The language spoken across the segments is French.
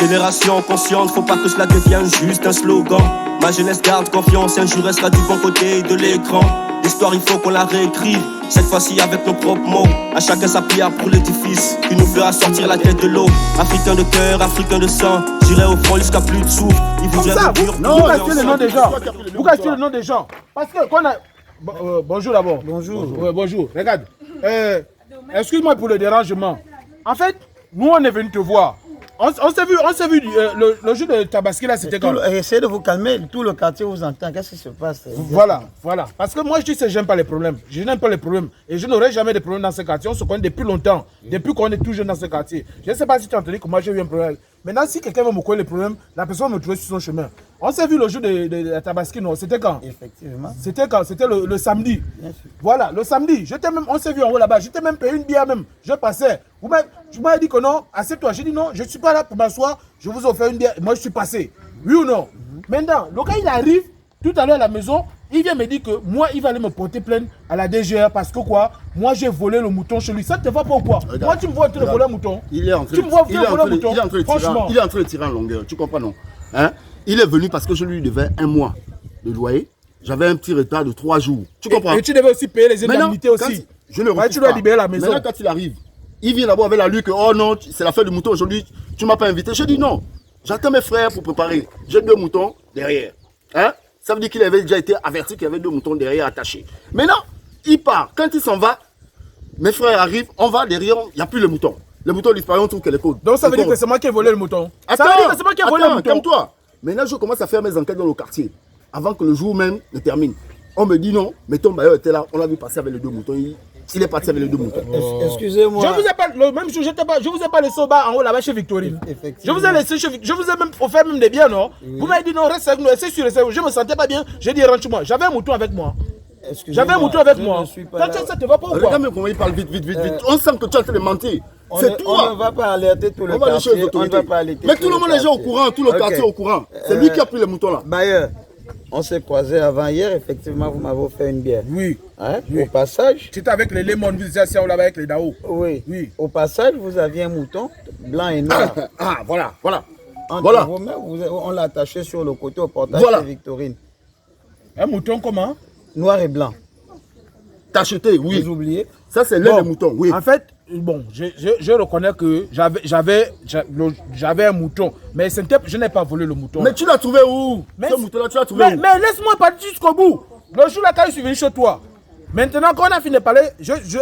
Génération consciente, faut pas que cela devienne juste un slogan. Ma jeunesse garde confiance, un jour elle sera du bon côté de l'écran. L'histoire il faut qu'on la réécrive, cette fois-ci avec nos propres mots. À chacun sa pierre pour l'édifice qui nous fera sortir la tête de l'eau. Africain de cœur, africain de sang, j'irai au front jusqu'à plus de souffle. Il voudrait revenir. Vous cachez le nom des gens. Vous cachez le nom des gens. Parce que quand on a... bonjour d'abord. Bonjour. Bonjour. Regarde. Excuse-moi pour le dérangement. En fait, nous on est venu te voir. On s'est vu le jour de Tabaski là, c'était quand? Essayez de vous calmer, tout le quartier vous entend. Qu'est-ce qui se passe? Voilà. Parce que moi je dis que j'aime pas les problèmes. Je n'aime pas les problèmes. Et je n'aurai jamais de problèmes dans ce quartier. On se connaît depuis longtemps. Depuis qu'on est tout jeune dans ce quartier. Je ne sais pas si tu as entendu que moi j'ai eu un problème. Maintenant, si quelqu'un veut me connaître les problèmes, la personne va me trouver sur son chemin. On s'est vu le jour de Tabaski, non? C'était quand? Effectivement. C'était quand? C'était le samedi. Bien sûr. Voilà, le samedi. On s'est vu en haut là-bas. Je t'ai même payé une bière même. Je passais. Tu m'as dit que non, assieds-toi. J'ai dit non, je ne suis pas là pour m'asseoir. Je vous ai offert une bière. Moi, je suis passé. Oui ou non? Maintenant, le gars, il arrive tout à l'heure à la maison. Il vient me dire que moi, il va aller me porter plainte à la DGR parce que quoi? Moi, j'ai volé le mouton chez lui. Ça ne te va pas ou quoi? Moi, tu me vois en train de voler un mouton. Il est en train de tirer en longueur. Tu comprends, non? Hein? Il est venu parce que je lui devais un mois de loyer. J'avais un petit retard de 3 jours. Tu comprends? Et tu devais aussi payer les indemnités aussi. Je ne refuse tu dois libérer la maison. Maintenant, quand il arrive, il vient d'abord avec la lui que oh non, c'est la fête du mouton aujourd'hui. Tu ne m'as pas invité. Je dis non. J'attends mes frères pour préparer. J'ai 2 moutons derrière. Hein? Ça veut dire qu'il avait déjà été averti qu'il y avait 2 moutons derrière attachés. Maintenant, il part. Quand il s'en va, mes frères arrivent, on va derrière, il n'y a plus le mouton. Le mouton disparaît, on trouve que les côtes. Donc ça veut dire que c'est moi qui ai volé le mouton. Attends, ça veut dire que c'est moi qui ai volé le mouton. Calme-toi. Maintenant, je commence à faire mes enquêtes dans le quartier. Avant que le jour même ne termine. On me dit non, mais ton bailleur était là, on l'a vu passer avec les 2 moutons. Il est parti avec les 2 moutons. Excusez-moi. Je vous ai pas, le même jour, je vous ai pas laissé au bas en haut là-bas chez Victorine. Je vous ai laissé chez Victorine. Je vous ai même offert même des biens, non? Vous m'avez dit non, reste avec nous, c'est sûr. Je me sentais pas bien. J'ai dit rentre-moi. J'avais un mouton avec moi. J'avais un mouton avec moi. Quand ça te va pas ou quoi? Regarde même comment il parle vite. On sent que tu es en train de mentir. C'est toi. On ne va pas alerter tout le quartier. On ne va pas alerter. Mais tout le monde est déjà au courant, tout le quartier est au courant. C'est lui qui a pris les moutons là. Bailleur, on s'est croisés avant hier, effectivement, vous m'avez offert une bière. Oui. Hein? Au passage. Tu étais avec les Lemon, vous étiez assis là-bas avec les Dao. Oui. Au passage, vous aviez un mouton blanc et noir. Voilà. Entre vos-mains, on l'a attaché sur le côté au portail de Victorine. Un mouton comment? Noir et blanc. Tacheté, oui. Vous oubliez? Ça, c'est l'un des moutons, oui. En fait, bon, je reconnais que j'avais un mouton. Mais je n'ai pas volé le mouton. Mais tu l'as trouvé où? Ce mouton-là, tu l'as trouvé où? Mais laisse-moi partir jusqu'au bout. Le jour là, quand je suis venu chez toi, maintenant, quand on a fini de parler,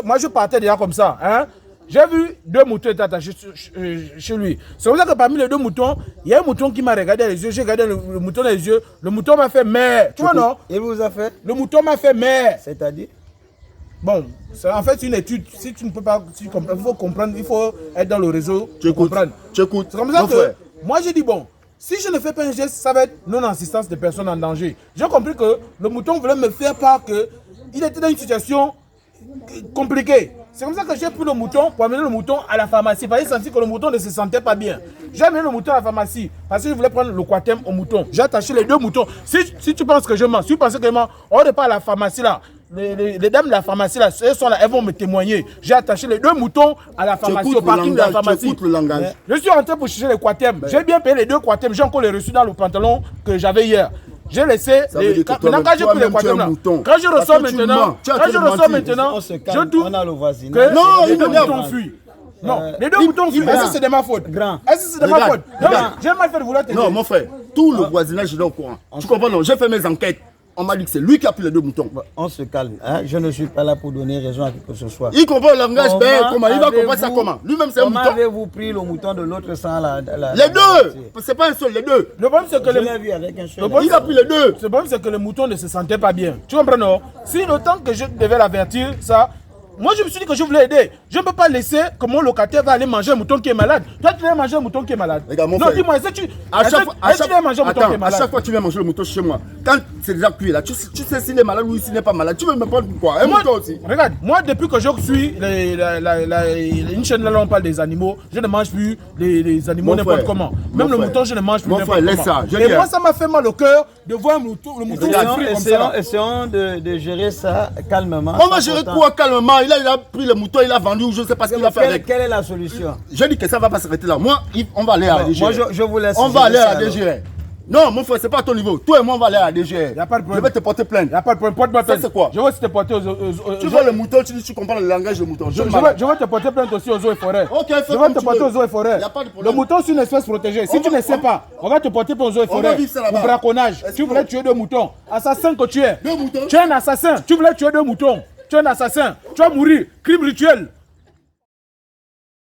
moi, je partais déjà comme ça. Hein? J'ai vu 2 moutons attachés chez lui. C'est pour ça que parmi les 2 moutons, il y a un mouton qui m'a regardé les yeux. J'ai regardé le mouton dans les yeux. Le mouton m'a fait mère. Tu vois, non? Il vous a fait? Le mouton m'a fait mère. C'est-à-dire? Bon, c'est en fait une étude. Si tu ne peux pas, il faut comprendre, il faut être dans le réseau pour comprendre. Tu écoutes. C'est comme ça que moi j'ai dit bon, si je ne fais pas un geste, ça va être non-assistance de personnes en danger. J'ai compris que le mouton voulait me faire part qu'il était dans une situation compliquée. C'est comme ça que j'ai pris le mouton pour amener le mouton à la pharmacie. Parce que j'ai senti que le mouton ne se sentait pas bien. J'ai amené le mouton à la pharmacie parce que je voulais prendre le quatem au mouton. J'ai attaché les 2 moutons. Si tu penses que je mens, si tu penses que je mens, on n'est pas à la pharmacie là. Les dames de la pharmacie là, elles sont là, elles vont me témoigner. J'ai attaché les 2 moutons à la pharmacie, au parking de la pharmacie. Je suis rentré pour chercher les quatem. J'ai bien payé les 2 quatem. J'ai encore les reçus dans le pantalon que j'avais hier. J'ai laissé. Maintenant, quand j'ai pris les quatem là, quand je ressors maintenant, je doute que les 2 moutons fuient. Non, les 2 moutons fuient. Est-ce que c'est de ma faute? Est-ce que c'est de ma faute? J'ai mal fait de vouloir t'aider. Non, mon frère, tout le voisinage est au courant. Tu comprends, non? J'ai fait mes enquêtes. On m'a dit que c'est lui qui a pris les 2 moutons. On se calme. Hein? Je ne suis pas là pour donner raison à qui que ce soit. Il comprend le langage, comment? Il va comprendre ça comment? Lui-même, c'est un mouton. Comment avez-vous pris le mouton de l'autre sans la... Les 2! C'est pas un seul, les 2. Le problème, c'est que je l'ai vu avec un seul. Il a pris les 2. Le problème, c'est que le mouton ne se sentait pas bien. Tu comprends, non? Si le temps que je devais l'avertir, ça... Moi, je me suis dit que je voulais aider. Je ne peux pas laisser que mon locataire va aller manger un mouton qui est malade. Toi, tu viens manger un mouton qui est malade. Regarde, non, dis-moi, est-ce que tu viens manger un mouton qui est malade? À chaque fois que tu viens manger le mouton chez moi, quand c'est déjà cuit là, tu sais s'il est malade ou s'il n'est pas malade. Tu veux me prendre pourquoi? Un mouton aussi. Regarde, moi, depuis que je suis une chaîne là, on parle des animaux, je ne mange plus les animaux n'importe comment. Même le mouton, je ne mange plus n'importe comment. Et moi, ça m'a fait mal au cœur de voir le mouton souffrir comme ça. Essayons de gérer ça calmement. On va gérer quoi calmement? il a pris le mouton, il a vendu ou je ne sais pas ce qu'il a fait avec. Quelle est la solution? Je dis que ça ne va pas s'arrêter là. Moi, on va aller à la DGR. Moi, je vous laisse. On va aller à la DGR. Non, mon frère, c'est pas à ton niveau. Toi et moi, on va aller à la DGR. Y a pas de problème. Je vais te porter plainte. Il n'y a pas de problème. Porte-moi plainte. Ça, c'est quoi? Je vais te porter aux tu vois le mouton, tu comprends le langage du mouton. je vais te porter plainte aussi aux eaux et forêts. Ok, je vais te porter aux eaux et forêts. Y a pas de problème. Le mouton, c'est une espèce protégée. Si tu ne sais pas, on va te porter pour aux eaux et forêts. vivre ça là-bas. Pour braconnage. Tu voulais tuer 2 moutons. Assassin que tu es. 2 moutons. Tu es un assassin. Tu voulais tuer 2 moutons. Tu es un assassin. Tu vas mourir. Crime rituel.